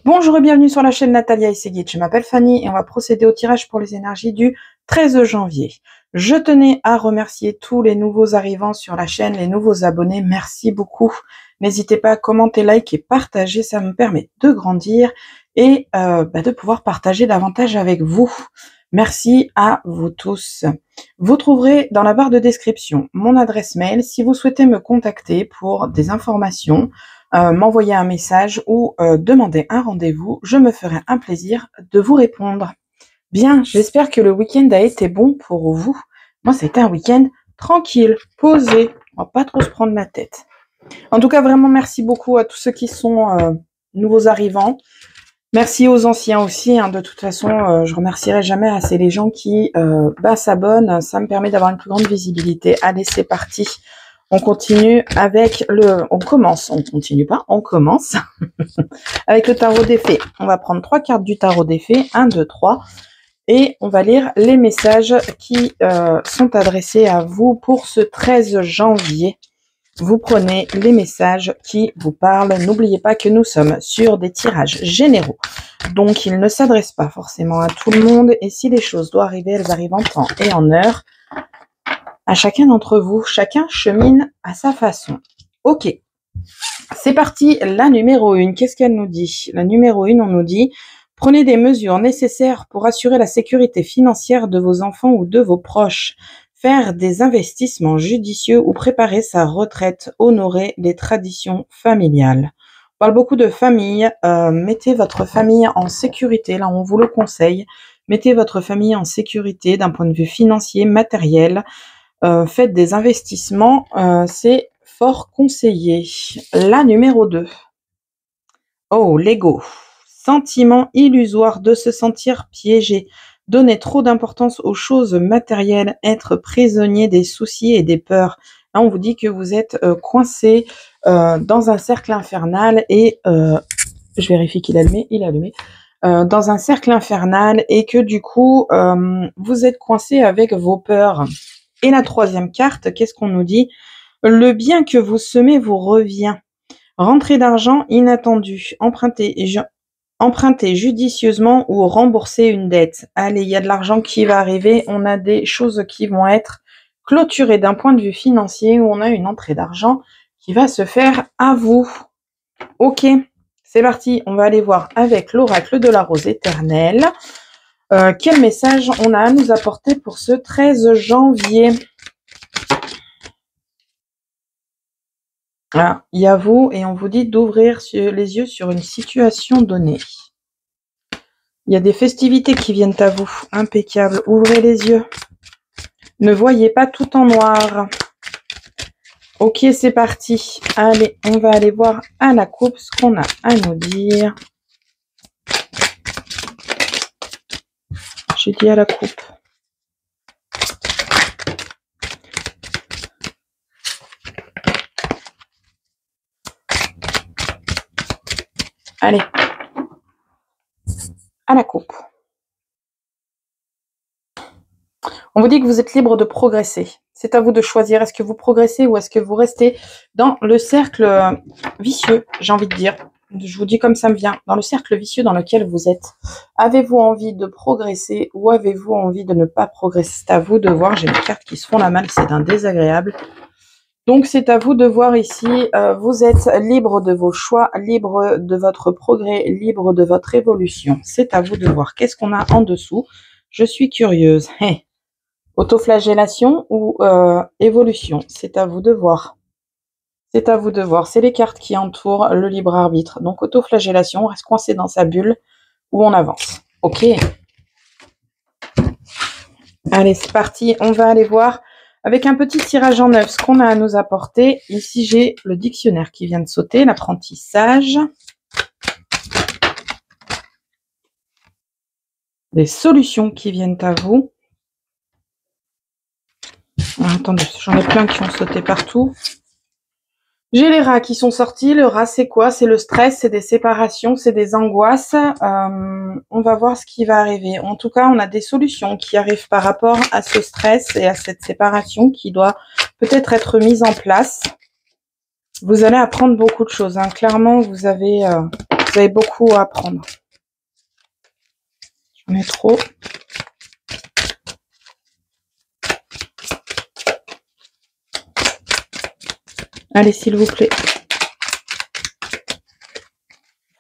Bonjour et bienvenue sur la chaîne Natalia Esseguit. Je m'appelle Fanny et on va procéder au tirage pour les énergies du 13 janvier. Je tenais à remercier tous les nouveaux arrivants sur la chaîne, les nouveaux abonnés. Merci beaucoup. N'hésitez pas à commenter, liker et partager. Ça me permet de grandir et de pouvoir partager davantage avec vous. Merci à vous tous. Vous trouverez dans la barre de description mon adresse mail si vous souhaitez me contacter pour des informations, m'envoyer un message ou demander un rendez-vous. Je me ferai un plaisir de vous répondre. Bien, j'espère que le week-end a été bon pour vous. Moi, c'était un week-end tranquille, posé. On va pas trop se prendre la tête. En tout cas, vraiment, merci beaucoup à tous ceux qui sont nouveaux arrivants. Merci aux anciens aussi. De toute façon, je remercierai jamais assez les gens qui s'abonnent. Ça me permet d'avoir une plus grande visibilité. Allez, c'est parti. On continue avec on commence avec le tarot des fées. On va prendre 3 cartes du tarot des fées, 1, 2, 3, et on va lire les messages qui sont adressés à vous pour ce 13 janvier. Vous prenez les messages qui vous parlent. N'oubliez pas que nous sommes sur des tirages généraux. Donc, ils ne s'adressent pas forcément à tout le monde. Et si les choses doivent arriver, elles arrivent en temps et en heure. À chacun d'entre vous, chacun chemine à sa façon. Ok, c'est parti. La numéro 1, qu'est-ce qu'elle nous dit? La numéro 1, on nous dit « Prenez des mesures nécessaires pour assurer la sécurité financière de vos enfants ou de vos proches. Faire des investissements judicieux ou préparer sa retraite. Honorer les traditions familiales. » On parle beaucoup de famille. Mettez votre famille en sécurité. Là, on vous le conseille. Mettez votre famille en sécurité d'un point de vue financier, matériel. Faites des investissements, c'est fort conseillé. La numéro 2. Oh, l'ego. Sentiment illusoire de se sentir piégé. Donner trop d'importance aux choses matérielles. Être prisonnier des soucis et des peurs. Là, on vous dit que vous êtes coincé dans un cercle infernal et je vérifie qu'il a allumé. Il a allumé. Dans un cercle infernal et que du coup, vous êtes coincé avec vos peurs. Et la 3e carte, qu'est-ce qu'on nous dit? Le bien que vous semez vous revient. Rentrée d'argent inattendue. Empruntez judicieusement ou rembourser une dette. Allez, il y a de l'argent qui va arriver. On a des choses qui vont être clôturées d'un point de vue financier où on a une entrée d'argent qui va se faire à vous. Ok, c'est parti. On va aller voir avec l'oracle de la rose éternelle. Quel message on a à nous apporter pour ce 13 janvier? Ah, il y a vous et on vous dit d'ouvrir les yeux sur une situation donnée. Il y a des festivités qui viennent à vous. Impeccable. Ouvrez les yeux. Ne voyez pas tout en noir. Ok, c'est parti. Allez, on va aller voir à la coupe ce qu'on a à nous dire. J'ai dit à la coupe. Allez. À la coupe. On vous dit que vous êtes libre de progresser. C'est à vous de choisir. Est-ce que vous progressez ou est-ce que vous restez dans le cercle vicieux, j'ai envie de dire. Je vous dis comme ça me vient. Dans le cercle vicieux dans lequel vous êtes. Avez-vous envie de progresser ou avez-vous envie de ne pas progresser? C'est à vous de voir. J'ai des cartes qui se font la malle. C'est un désagréable. Donc, c'est à vous de voir ici. Vous êtes libre de vos choix, libre de votre progrès, libre de votre évolution. C'est à vous de voir. Qu'est-ce qu'on a en dessous? Je suis curieuse. Hey. Autoflagellation ou évolution? C'est à vous de voir. C'est à vous de voir. C'est les cartes qui entourent le libre arbitre. Donc, autoflagellation, on reste coincé dans sa bulle ou on avance. Ok. Allez, c'est parti. On va aller voir avec un petit tirage en 9 ce qu'on a à nous apporter. Ici, j'ai le dictionnaire qui vient de sauter, l'apprentissage. Des solutions qui viennent à vous. Attendez, j'en ai plein qui ont sauté partout. J'ai les rats qui sont sortis. Le rat, c'est quoi? C'est le stress, c'est des séparations, c'est des angoisses. On va voir ce qui va arriver. En tout cas, on a des solutions qui arrivent par rapport à ce stress et à cette séparation qui doit peut-être être mise en place. Vous allez apprendre beaucoup de choses. Clairement, vous avez Vous avez beaucoup à apprendre. J'en ai trop. Allez, s'il vous plaît.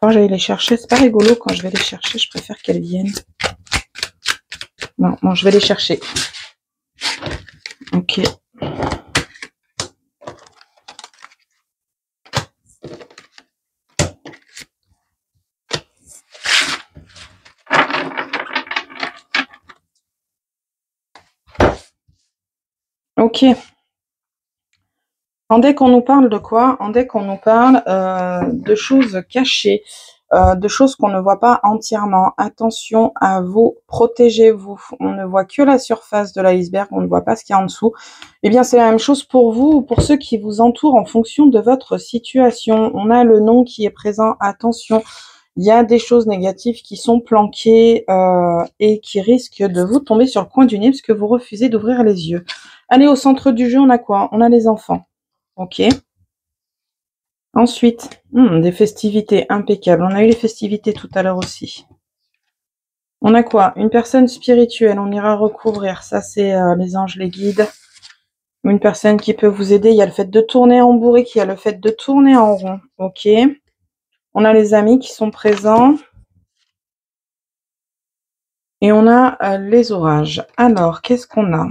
Quand j'aille les chercher, c'est pas rigolo quand je vais les chercher, je préfère qu'elles viennent. Non, bon, je vais les chercher. Ok. Ok. En deck, on nous parle de quoi? En deck, on nous parle de choses cachées, de choses qu'on ne voit pas entièrement. Attention à vous, protégez-vous. On ne voit que la surface de l'iceberg, on ne voit pas ce qu'il y a en dessous. Eh bien, c'est la même chose pour vous ou pour ceux qui vous entourent en fonction de votre situation. On a le nom qui est présent. Attention, il y a des choses négatives qui sont planquées et qui risquent de vous tomber sur le coin du nez parce que vous refusez d'ouvrir les yeux. Allez, au centre du jeu, on a quoi? On a les enfants. Ok. Ensuite, des festivités impeccables. On a eu les festivités tout à l'heure aussi. On a quoi? Une personne spirituelle. On ira recouvrir. Ça, c'est les anges, les guides. Une personne qui peut vous aider. Il y a le fait de tourner en bourrique. Il y a le fait de tourner en rond. Ok. On a les amis qui sont présents. Et on a les orages. Alors, qu'est-ce qu'on a?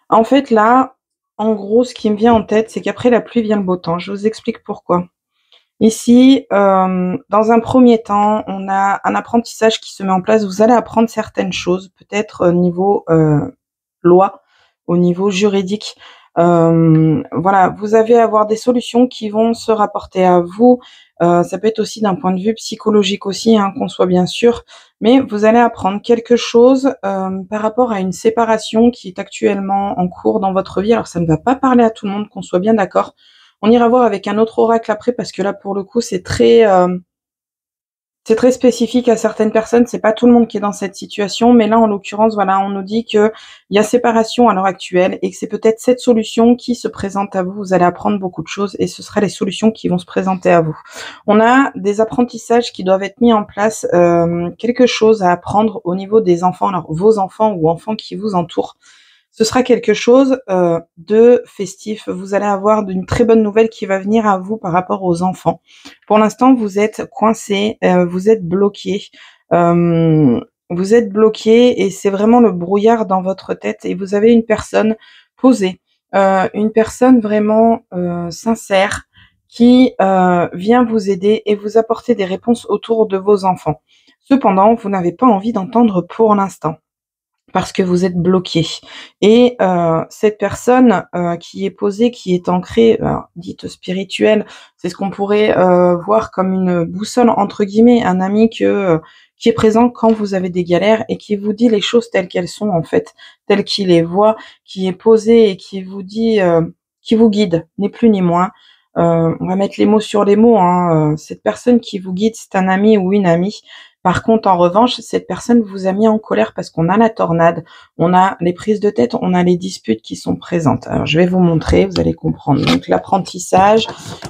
En fait, là, en gros, ce qui me vient en tête, c'est qu'après la pluie vient le beau temps. Je vous explique pourquoi. Ici, dans un premier temps, on a un apprentissage qui se met en place. Vous allez apprendre certaines choses, peut-être au niveau loi, au niveau juridique. Voilà, vous allez avoir des solutions qui vont se rapporter à vous. Ça peut être aussi d'un point de vue psychologique aussi, hein, qu'on soit bien sûr. Mais vous allez apprendre quelque chose par rapport à une séparation qui est actuellement en cours dans votre vie. Alors, ça ne va pas parler à tout le monde, qu'on soit bien d'accord. On ira voir avec un autre oracle après parce que là, pour le coup, c'est très spécifique à certaines personnes. C'est pas tout le monde qui est dans cette situation, mais là, en l'occurrence, voilà, on nous dit que il y a séparation à l'heure actuelle et que c'est peut-être cette solution qui se présente à vous. Vous allez apprendre beaucoup de choses et ce sera les solutions qui vont se présenter à vous. On a des apprentissages qui doivent être mis en place, quelque chose à apprendre au niveau des enfants, alors vos enfants ou enfants qui vous entourent. Ce sera quelque chose de festif. Vous allez avoir une très bonne nouvelle qui va venir à vous par rapport aux enfants. Pour l'instant, vous êtes coincé, vous êtes bloqué. Vous êtes bloqué et c'est vraiment le brouillard dans votre tête. Et vous avez une personne posée, une personne vraiment sincère qui vient vous aider et vous apporter des réponses autour de vos enfants. Cependant, vous n'avez pas envie d'entendre pour l'instant, parce que vous êtes bloqué. Et cette personne qui est posée, qui est ancrée, dite spirituelle, c'est ce qu'on pourrait voir comme une boussole entre guillemets, un ami qui est présent quand vous avez des galères et qui vous dit les choses telles qu'elles sont en fait, telles qu'il les voit, qui est posé et qui vous dit, qui vous guide, ni plus ni moins. On va mettre les mots sur les mots, hein. Cette personne qui vous guide, c'est un ami ou une amie. Par contre, en revanche, cette personne vous a mis en colère parce qu'on a la tornade, on a les prises de tête, on a les disputes qui sont présentes. Alors, je vais vous montrer, vous allez comprendre. Donc, l'apprentissage,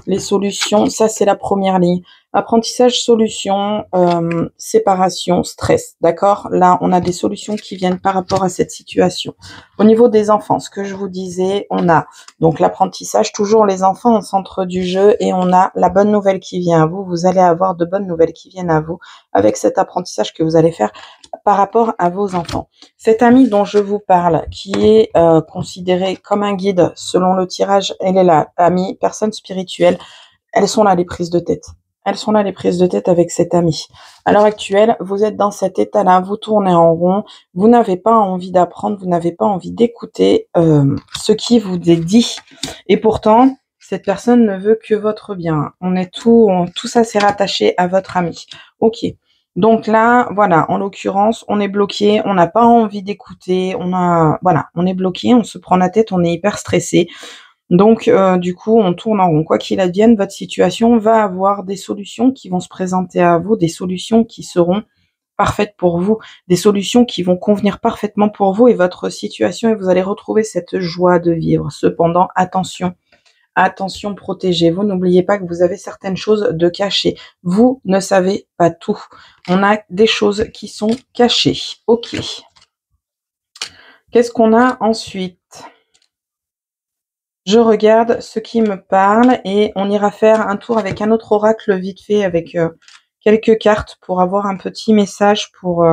les solutions, ça, c'est la première ligne. Apprentissage, solution, séparation, stress. D'accord? Là, on a des solutions qui viennent par rapport à cette situation. Au niveau des enfants, ce que je vous disais, on a donc l'apprentissage, toujours les enfants au centre du jeu, et on a la bonne nouvelle qui vient à vous. Vous allez avoir de bonnes nouvelles qui viennent à vous avec cet apprentissage que vous allez faire par rapport à vos enfants. Cette amie dont je vous parle, qui est considérée comme un guide selon le tirage, elle est là, amie, personne spirituelle, elles sont là les prises de tête. Elles sont là les prises de tête avec cette amie. À l'heure actuelle, vous êtes dans cet état-là, vous tournez en rond, vous n'avez pas envie d'apprendre, vous n'avez pas envie d'écouter ce qui vous est dit. Et pourtant, cette personne ne veut que votre bien. Tout ça s'est rattaché à votre ami. Ok. Donc là, voilà, en l'occurrence, on est bloqué, on n'a pas envie d'écouter, on est bloqué, on se prend la tête, on est hyper stressé. Donc, du coup, on tourne en rond. Quoi qu'il advienne, votre situation va avoir des solutions qui vont se présenter à vous, des solutions qui seront parfaites pour vous, des solutions qui vont convenir parfaitement pour vous et votre situation, et vous allez retrouver cette joie de vivre. Cependant, attention attention, protégez-vous. N'oubliez pas que vous avez certaines choses de cachées. Vous ne savez pas tout. On a des choses qui sont cachées. Ok. Qu'est-ce qu'on a ensuite? Je regarde ce qui me parle et on ira faire un tour avec un autre oracle vite fait avec quelques cartes pour avoir un petit message pour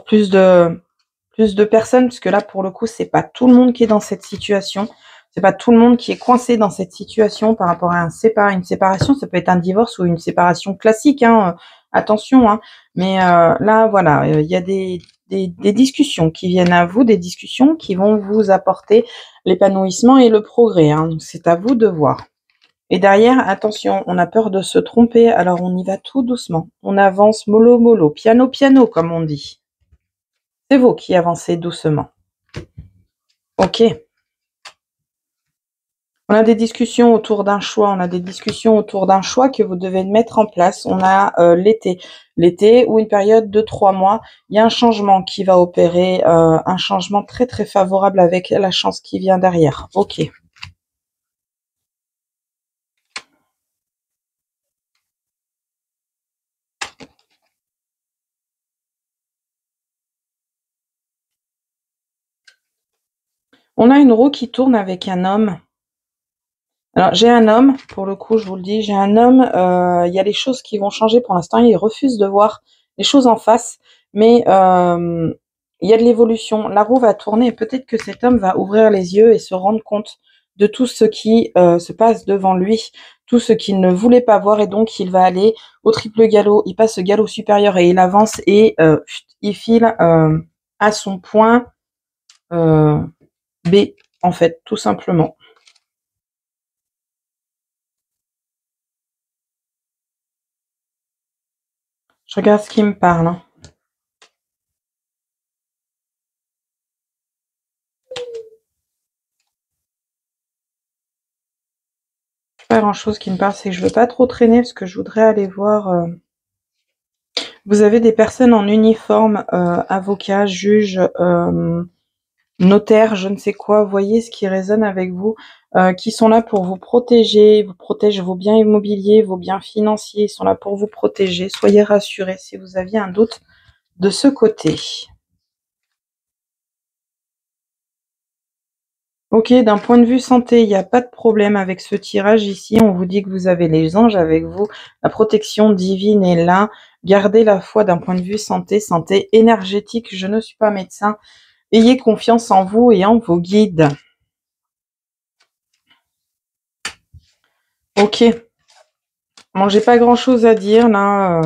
plus de personnes, parce que là pour le coup c'est pas tout le monde qui est dans cette situation, c'est pas tout le monde qui est coincé dans cette situation par rapport à une séparation. Ça peut être un divorce ou une séparation classique, hein, attention, hein. Mais là voilà, il y a des discussions qui viennent à vous, des discussions qui vont vous apporter l'épanouissement et le progrès, hein. Donc c'est à vous de voir. Et derrière, attention, on a peur de se tromper, alors on y va tout doucement. On avance mollo mollo, piano piano comme on dit. C'est vous qui avancez doucement. Ok. On a des discussions autour d'un choix. On a des discussions autour d'un choix que vous devez mettre en place. On a l'été. L'été ou une période de 3 mois. Il y a un changement qui va opérer. Un changement très très favorable avec la chance qui vient derrière. Ok. On a une roue qui tourne avec un homme. Alors, j'ai un homme, pour le coup, je vous le dis, j'ai un homme, il y a des choses qui vont changer pour l'instant, il refuse de voir les choses en face, mais il y a de l'évolution. La roue va tourner et peut-être que cet homme va ouvrir les yeux et se rendre compte de tout ce qui se passe devant lui, tout ce qu'il ne voulait pas voir, et donc il va aller au triple galop, il passe au galop supérieur et il avance et il file à son point B, en fait, tout simplement. Je regarde ce qui me parle, hein. Pas grand chose qui me parle, c'est que je veux pas trop traîner parce que je voudrais aller voir. Vous avez des personnes en uniforme, avocats, juges, notaires, je ne sais quoi. Voyez ce qui résonne avec vous, qui sont là pour vous protéger. Ils vous protègent vos biens immobiliers, vos biens financiers. Ils sont là pour vous protéger. Soyez rassurés si vous aviez un doute de ce côté. Ok, d'un point de vue santé, il n'y a pas de problème avec ce tirage ici. On vous dit que vous avez les anges avec vous. La protection divine est là. Gardez la foi d'un point de vue santé, santé énergétique. Je ne suis pas médecin. Ayez confiance en vous et en vos guides. Ok. Bon, j'ai pas grand chose à dire là.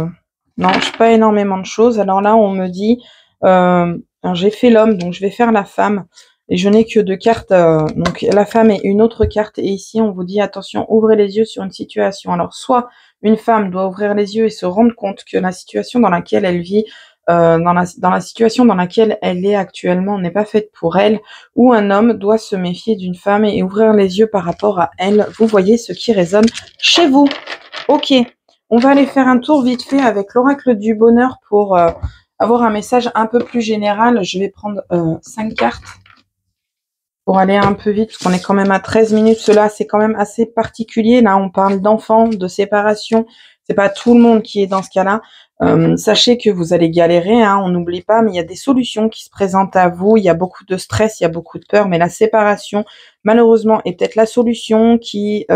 Non, je pas énormément de choses. Alors là, on me dit, j'ai fait l'homme, donc je vais faire la femme. Et je n'ai que 2 cartes, donc la femme et une autre carte. Et ici, on vous dit, attention, ouvrez les yeux sur une situation. Alors, soit une femme doit ouvrir les yeux et se rendre compte que la situation dans laquelle elle vit, dans la situation dans laquelle elle est actuellement, n'est pas faite pour elle. Ou un homme doit se méfier d'une femme et ouvrir les yeux par rapport à elle. Vous voyez ce qui résonne chez vous. Ok, on va aller faire un tour vite fait avec l'oracle du bonheur pour avoir un message un peu plus général. Je vais prendre 5 cartes pour aller un peu vite, parce qu'on est quand même à 13 minutes. Cela, c'est quand même assez particulier. Là, on parle d'enfants, de séparation. C'est pas tout le monde qui est dans ce cas-là. Sachez que vous allez galérer, hein, on n'oublie pas, mais il y a des solutions qui se présentent à vous. Il y a beaucoup de stress, il y a beaucoup de peur, mais la séparation, malheureusement, est peut-être la solution qui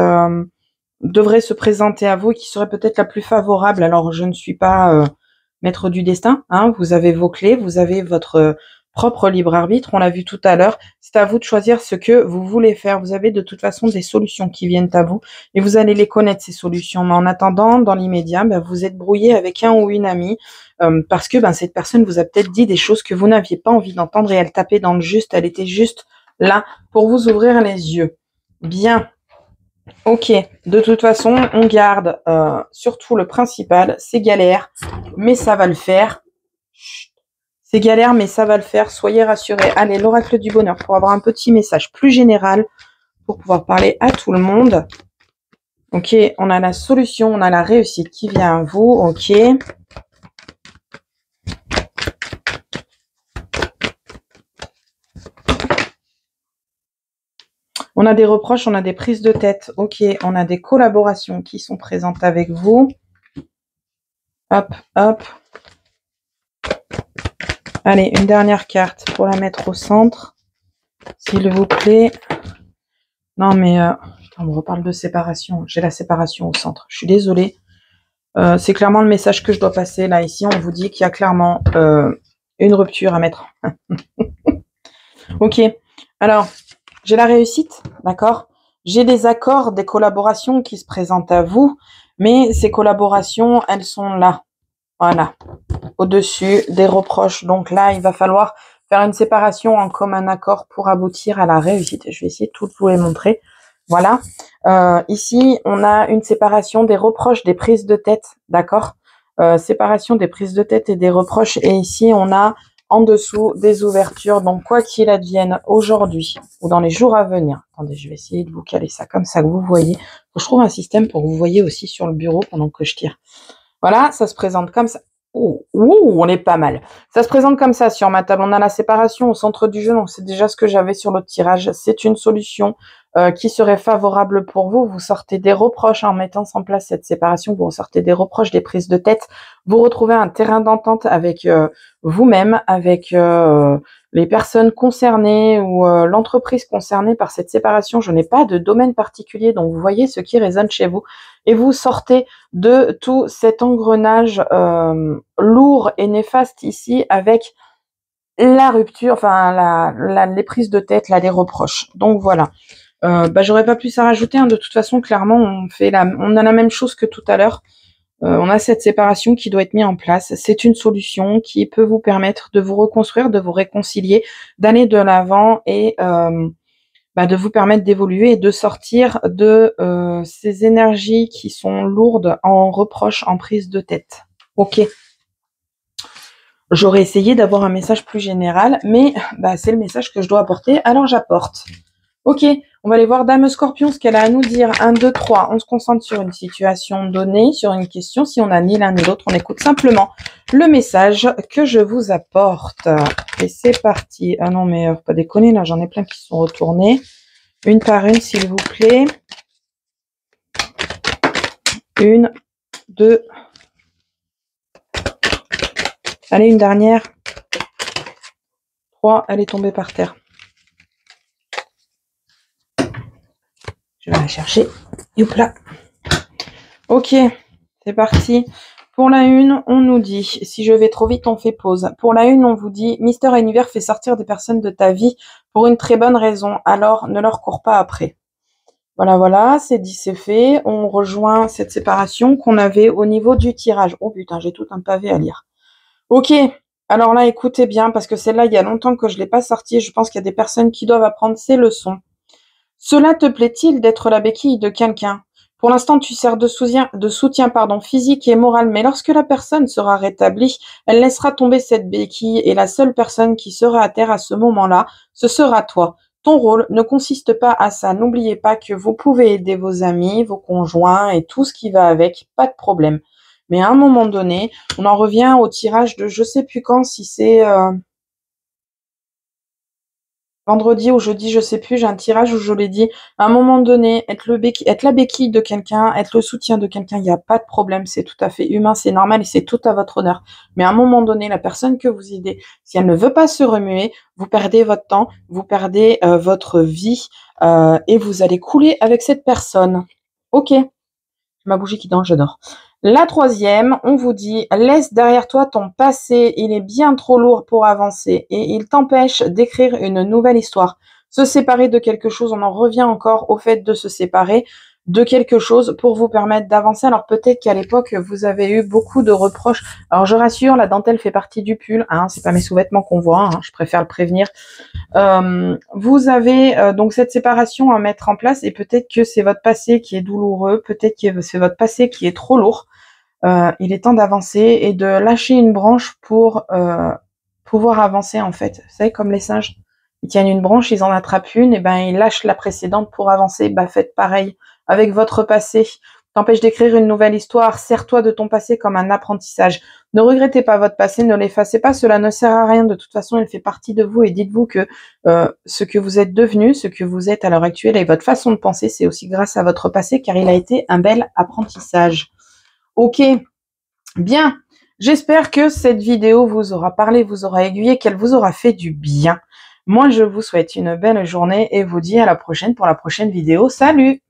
devrait se présenter à vous et qui serait peut-être la plus favorable. Alors, je ne suis pas maître du destin, hein, vous avez vos clés, vous avez votre propre libre arbitre, on l'a vu tout à l'heure. C'est à vous de choisir ce que vous voulez faire. Vous avez de toute façon des solutions qui viennent à vous et vous allez les connaître, ces solutions. Mais en attendant, dans l'immédiat, vous êtes brouillé avec un ou une amie parce que cette personne vous a peut-être dit des choses que vous n'aviez pas envie d'entendre et elle tapait dans le juste, elle était juste là pour vous ouvrir les yeux. Bien. Ok, de toute façon, on garde surtout le principal, c'est galère, mais ça va le faire. C'est galère, mais ça va le faire, soyez rassurés. Allez, l'oracle du bonheur, pour avoir un petit message plus général, pour pouvoir parler à tout le monde. Ok, on a la solution, on a la réussite qui vient à vous, ok. On a des reproches, on a des prises de tête. Ok, on a des collaborations qui sont présentes avec vous. Hop, hop. Allez, une dernière carte pour la mettre au centre. S'il vous plaît. Non, mais on me reparle de séparation. J'ai la séparation au centre. Je suis désolée. C'est clairement le message que je dois passer. Là, ici, on vous dit qu'il y a clairement une rupture à mettre. Ok. Alors, j'ai la réussite, d'accord? J'ai des accords, des collaborations qui se présentent à vous, mais ces collaborations, elles sont là. Voilà. Au-dessus des reproches. Donc là, il va falloir faire une séparation en commun accord pour aboutir à la réussite. Je vais essayer de tout vous les montrer. Voilà. Ici, on a une séparation des reproches, des prises de tête, d'accord? Séparation des prises de tête et des reproches. Et ici, on a en dessous des ouvertures. Donc, quoi qu'il advienne aujourd'hui ou dans les jours à venir. Attendez, je vais essayer de vous caler ça comme ça que vous voyez. Faut que je trouve un système pour que vous voyez aussi sur le bureau pendant que je tire. Voilà, ça se présente comme ça. Ouh, on est pas mal. Ça se présente comme ça sur ma table. On a la séparation au centre du jeu, donc c'est déjà ce que j'avais sur l'autre tirage. C'est une solution qui serait favorable pour vous. Vous sortez des reproches en mettant en place cette séparation. Vous sortez des reproches, des prises de tête. Vous retrouvez un terrain d'entente avec vous-même, avec les personnes concernées ou l'entreprise concernée par cette séparation. Je n'ai pas de domaine particulier, donc vous voyez ce qui résonne chez vous. Et vous sortez de tout cet engrenage lourd et néfaste ici avec la rupture, enfin les prises de tête, là, les reproches. Donc voilà. J'aurais pas plus à rajouter. Hein. De toute façon, clairement, on a la même chose que tout à l'heure. On a cette séparation qui doit être mise en place. C'est une solution qui peut vous permettre de vous reconstruire, de vous réconcilier, d'aller de l'avant et de vous permettre d'évoluer et de sortir de ces énergies qui sont lourdes en reproches, en prise de tête. Ok. J'aurais essayé d'avoir un message plus général, mais c'est le message que je dois apporter, alors j'apporte. Ok, on va aller voir Dame Scorpion, ce qu'elle a à nous dire. 1, 2, 3. On se concentre sur une situation donnée, sur une question. Si on n'a ni l'un ni l'autre, on écoute simplement le message que je vous apporte. Et c'est parti. Ah non, mais faut pas déconner, là, j'en ai plein qui sont retournés. Une par une, s'il vous plaît. 1, 2. Allez, une dernière. 3, elle est tombée par terre. Je vais la chercher. Youp là. Ok, c'est parti. Pour la 1, on nous dit, si je vais trop vite, on fait pause. Pour la 1, on vous dit, Mister Univers fait sortir des personnes de ta vie pour une très bonne raison, alors ne leur cours pas après. Voilà, c'est dit, c'est fait. On rejoint cette séparation qu'on avait au niveau du tirage. Oh putain, j'ai tout un pavé à lire. Ok, alors là, écoutez bien, parce que celle-là, il y a longtemps que je ne l'ai pas sortie. Je pense qu'il y a des personnes qui doivent apprendre ces leçons. Cela te plaît-il d'être la béquille de quelqu'un? Pour l'instant, tu sers de soutien physique et moral, mais lorsque la personne sera rétablie, elle laissera tomber cette béquille et la seule personne qui sera à terre à ce moment-là, ce sera toi. Ton rôle ne consiste pas à ça. N'oubliez pas que vous pouvez aider vos amis, vos conjoints et tout ce qui va avec, pas de problème. Mais à un moment donné, on en revient au tirage de je sais plus quand, si c'est vendredi ou jeudi, je sais plus, j'ai un tirage où je l'ai dit, à un moment donné, être la béquille de quelqu'un, être le soutien de quelqu'un, il n'y a pas de problème, c'est tout à fait humain, c'est normal et c'est tout à votre honneur. Mais à un moment donné, la personne que vous aidez, si elle ne veut pas se remuer, vous perdez votre temps, vous perdez votre vie et vous allez couler avec cette personne. Ok, ma bougie qui danse, j'adore. La 3e, on vous dit, laisse derrière toi ton passé, il est bien trop lourd pour avancer et il t'empêche d'écrire une nouvelle histoire. Se séparer de quelque chose, on en revient encore au fait de se séparer de quelque chose pour vous permettre d'avancer. Alors peut-être qu'à l'époque, vous avez eu beaucoup de reproches. Alors je rassure, la dentelle fait partie du pull, hein, c'est pas mes sous-vêtements qu'on voit, hein, je préfère le prévenir. Vous avez donc cette séparation à mettre en place et peut-être que c'est votre passé qui est douloureux, peut-être que c'est votre passé qui est trop lourd. Il est temps d'avancer et de lâcher une branche pour pouvoir avancer en fait. Vous savez, comme les singes, ils tiennent une branche, ils en attrapent une, et ben ils lâchent la précédente pour avancer. Faites pareil avec votre passé. t'empêche d'écrire une nouvelle histoire. Sers-toi de ton passé comme un apprentissage. Ne regrettez pas votre passé, ne l'effacez pas, cela ne sert à rien. De toute façon, il fait partie de vous et dites-vous que ce que vous êtes devenu, ce que vous êtes à l'heure actuelle et votre façon de penser, c'est aussi grâce à votre passé car il a été un bel apprentissage. Ok, bien. J'espère que cette vidéo vous aura parlé, vous aura aiguillé, qu'elle vous aura fait du bien. Moi, je vous souhaite une belle journée et vous dis à la prochaine pour la prochaine vidéo. Salut!